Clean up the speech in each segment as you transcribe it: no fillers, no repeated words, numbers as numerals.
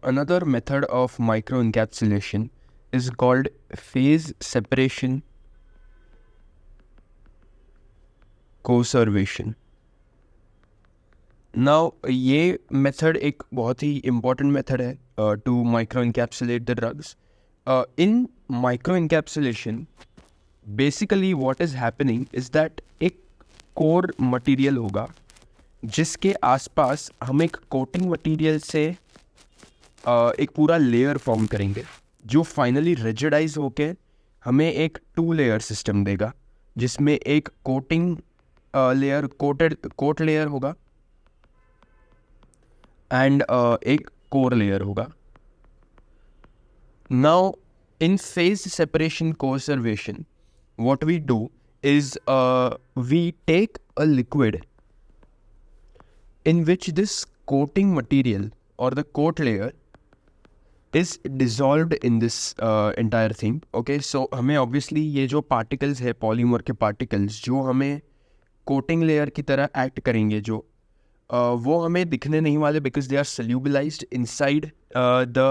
Another method of microencapsulation is called phase separation conservation. Now, ये method एक बहुत ही important method है to microencapsulate the drugs. In microencapsulation, basically what is happening is that एक core material होगा जिसके आसपास हम एक कोटिंग मटेरियल से एक पूरा लेयर फॉर्म करेंगे जो फाइनली रिजिडाइज होके हमें एक 2 लेयर सिस्टम देगा जिसमें एक कोटिंग लेयर कोट लेयर होगा एंड एक कोर लेयर होगा. Now in phase separation conservation what we do is we take a liquid in which this coating material or the coat layer is dissolved in this entire thing. Okay, so हमें obviously ये जो particles है polymer के particles जो हमें coating layer की तरह act करेंगे जो वो हमें दिखने नहीं वाले because they are solubilized inside the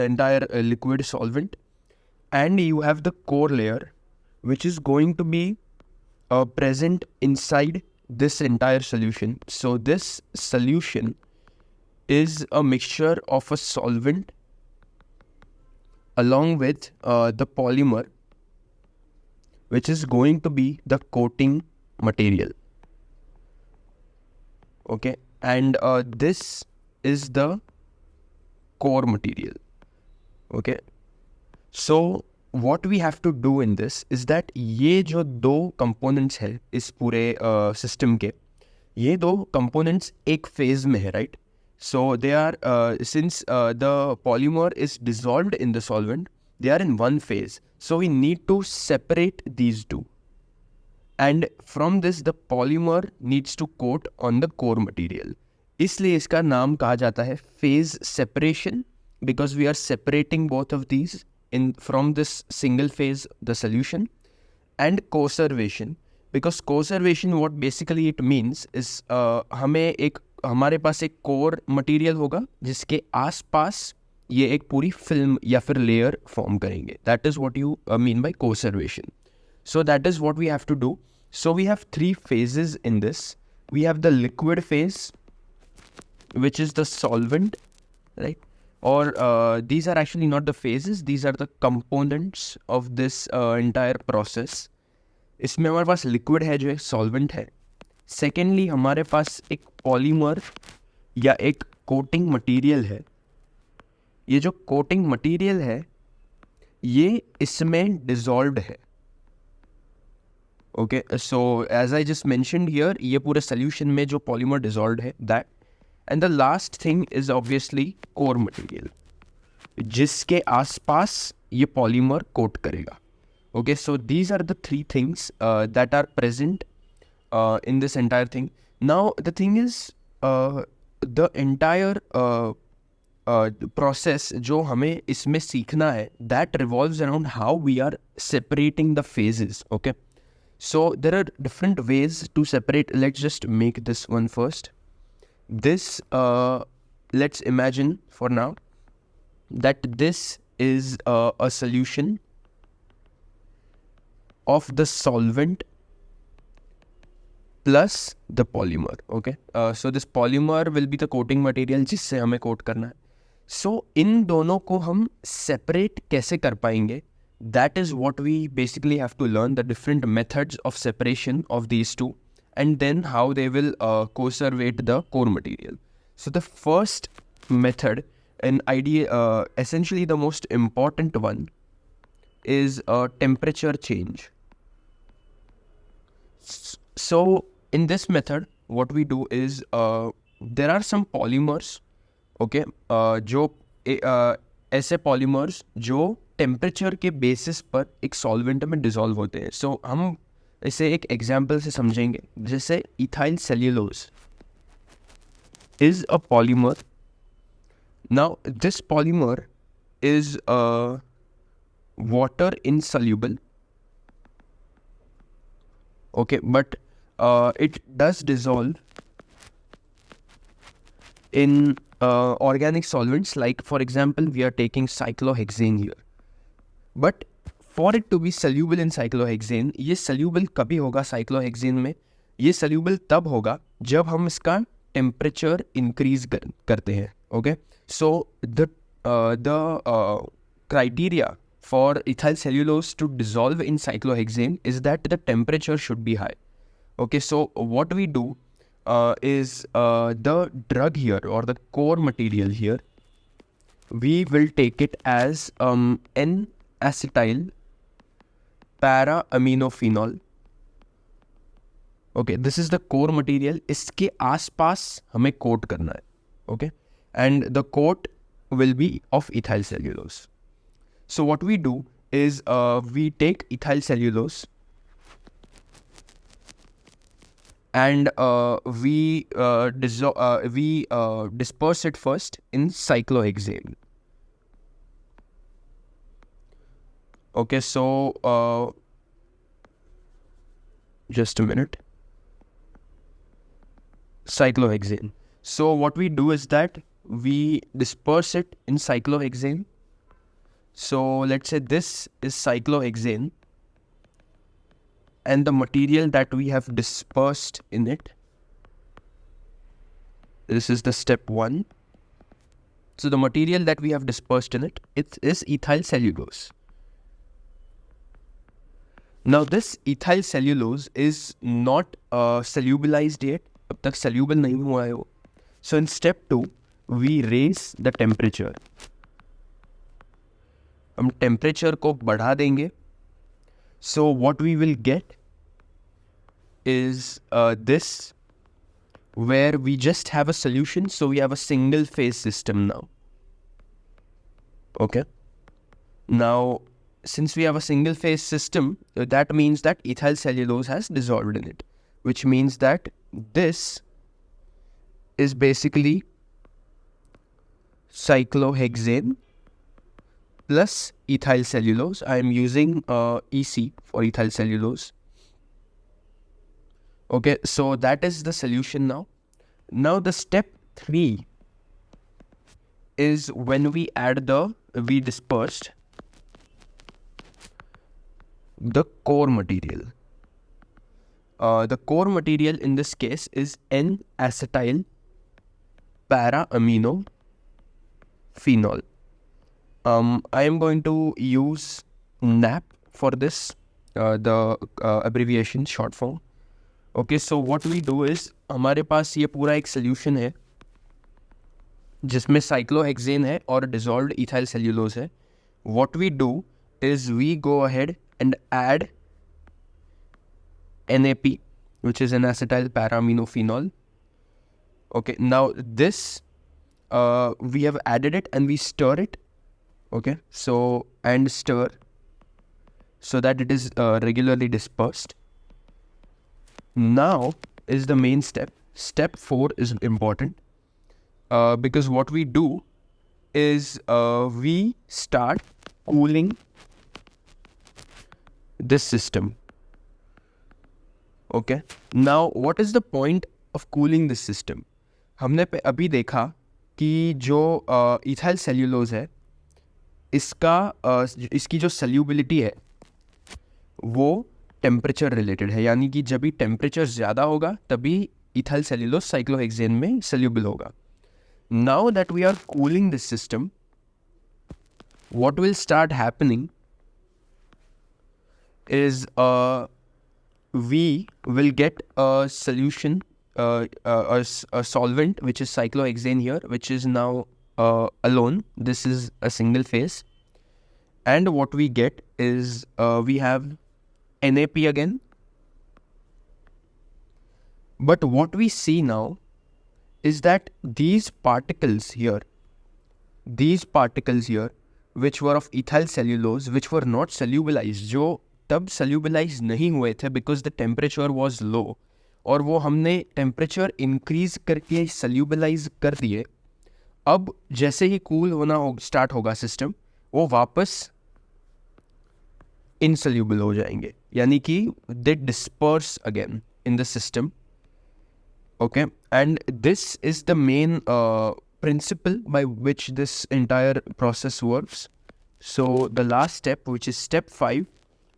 entire liquid solvent, and you have the core layer which is going to be present inside this entire solution. So this solution is a mixture of a solvent along with the polymer which is going to be the coating material. Okay, and this is the core material. Okay, so what we have to do in this is that ये जो दो components है इस पूरे system के, ये दो components एक phase में है, right? So they are since the polymer is dissolved in the solvent, they are in one phase. So we need to separate these two. And from this the polymer needs to coat on the core material. इसलिए इसका नाम कहा जाता है phase separation, because we are separating both of these in from this single phase the solution. And conservation, because conservation what basically it means is हमारे पास एक core material होगा जिसके आसपास ये एक पूरी film या फिर layer form करेंगे. That is what you mean by conservation. So that is what we have to do. So we have 3 phases in this. We have the liquid phase, which is the solvent, right? Or these are actually not the phases, these are the components of this entire process. इसमें हमारे पास liquid है जो एक solvent है. Secondly, हमारे पास एक polymer या एक coating material है. ये जो coating material है ये इसमें dissolved है. Okay, so as I just mentioned here, ये पूरे solution में जो polymer dissolved है that. And the last thing is obviously core material, जिसके आसपास ये polymer coat करेगा. Okay, so these are the 3 things that are present in this entire thing. Now the thing is the entire process जो हमें इसमें सीखना है that revolves around how we are separating the phases. Okay, so there are different ways to separate. Let's just make this one first. This let's imagine for now that this is a solution of the solvent plus the polymer. Okay, so this polymer will be the coating material जिससे हमें coat करना है. So इन दोनों को हम separate कैसे कर पाएंगे? That is what we basically have to learn, the different methods of separation of these two, and then how they will conservate the core material. So the first method, an idea, essentially the most important one, is temperature change. So in this method, what we do is there are some polymers, okay, जो ऐसे polymers जो temperature के basis पर एक solvent में dissolve होते हैं. So हम इसे एक example से समझेंगे. जैसे ethyl cellulose is a polymer. Now this polymer is water insoluble. Okay, but it does dissolve in organic solvents, like for example, we are taking cyclohexane here. But for it to be soluble in cyclohexane, ये soluble कभी होगा cyclohexane में? ये soluble तब होगा जब हम इसका temperature increase करते हैं. Okay, so the criteria for ethyl cellulose to dissolve in cyclohexane is that the temperature should be high. Okay, so what we do is the drug here, or the core material here, we will take it as N-acetyl para-aminophenol. Okay, this is the core material. इसके आसपास हमें coat करना है. Okay, and the coat will be of ethyl cellulose. So what we do is we take ethyl cellulose and we disperse it first in cyclohexane. Okay, so just a minute. Cyclohexane. So what we do is that we disperse it in cyclohexane. So let's say this is cyclohexane, and the material that we have dispersed in it, this is the step 1. So the material that we have dispersed in it, it is ethyl cellulose. Now this ethyl cellulose is not solubilized yet. अब तक soluble नहीं हुआ है वो. So in step 2, we raise the temperature. हम temperature को बढ़ा देंगे. So what we will get is this, where we just have a solution. So we have a single phase system now. Okay. Now, since we have a single phase system, that means that ethyl cellulose has dissolved in it, which means that this is basically cyclohexane plus ethyl cellulose. I am using EC for ethyl cellulose. Okay, so that is the solution now. Now the step 3 is when we dispersed the core material. The core material in this case is N-acetyl para-aminophenol. I am going to use NAP for this, the abbreviation, short form. Okay, so what we do is, हमारे पास ये पूरा एक solution है जिसमें cyclohexane है और dissolved ethyl cellulose है. What we do is we go ahead and add NAP, which is N-acetyl para-aminophenol. Okay, now this we have added it and we stir it. Okay, so and stir so that it is regularly dispersed. Now is the main step. Step 4 is important because what we do is we start cooling this system. Okay, now what is the point of cooling this system? हमने अभी देखा कि जो ethyl cellulose है, इसकी जो solubility है वो टेम्परेचर रिलेटेड है, यानी कि जब भी टेम्परेचर ज़्यादा होगा तभी इथाइल सेल्यूलोज साइक्लोहेक्सेन में सल्यूबल होगा. Now that we are cooling this system, what will start happening is we will get a solution, a solvent which is cyclohexane here, which is now alone. This is a single phase, and what we get is we have NAP again. But what we see now is that these particles here, which were of ethyl cellulose, which were not solubilized, जो तब solubilize नहीं हुए थे because the temperature was low, और वो हमने temperature increase करके solubilize कर दिए. अब जैसे ही cool होना start होगा system, वो वापस insoluble हो जाएंगे, यानी कि they disperse again in the system. Okay, and this is the main principle by which this entire process works. So the last step, which is step 5,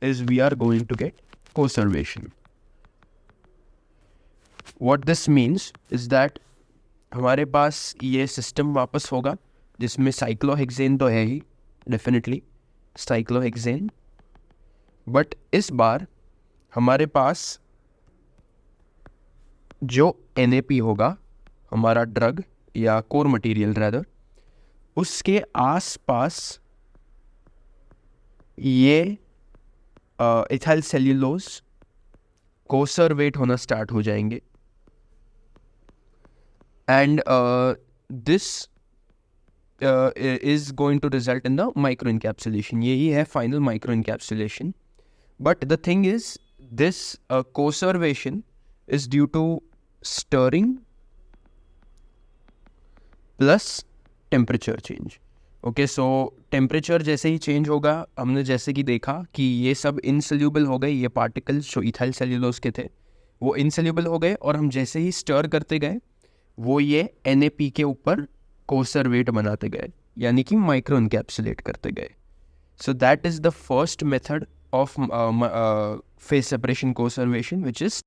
is we are going to get conservation. What this means is that हमारे पास ये system वापस होगा जिसमें cyclohexane तो है ही definitely cyclohexane, but इस बार हमारे पास जो NAP होगा हमारा ड्रग या कोर मटेरियल रैदर, उसके आसपास ये इथाइल सेल्यूलोज कोसर्वेट होना स्टार्ट हो जाएंगे, and this is going to result in the microencapsulation. यही है final microencapsulation. But the thing is, this conservation is due to stirring plus temperature change. Okay, so temperature जैसे ही change होगा, हमने जैसे कि देखा कि ये सब insoluble हो गए, ये particles जो ethyl cellulose के थे वो insoluble हो गए, और हम जैसे ही stir करते गए वो ये NAP के ऊपर कोसर्वेट बनाते गए, यानी कि माइक्रो एनकैप्सुलेट करते गए. So that is the first method of phase separation coacervation, which is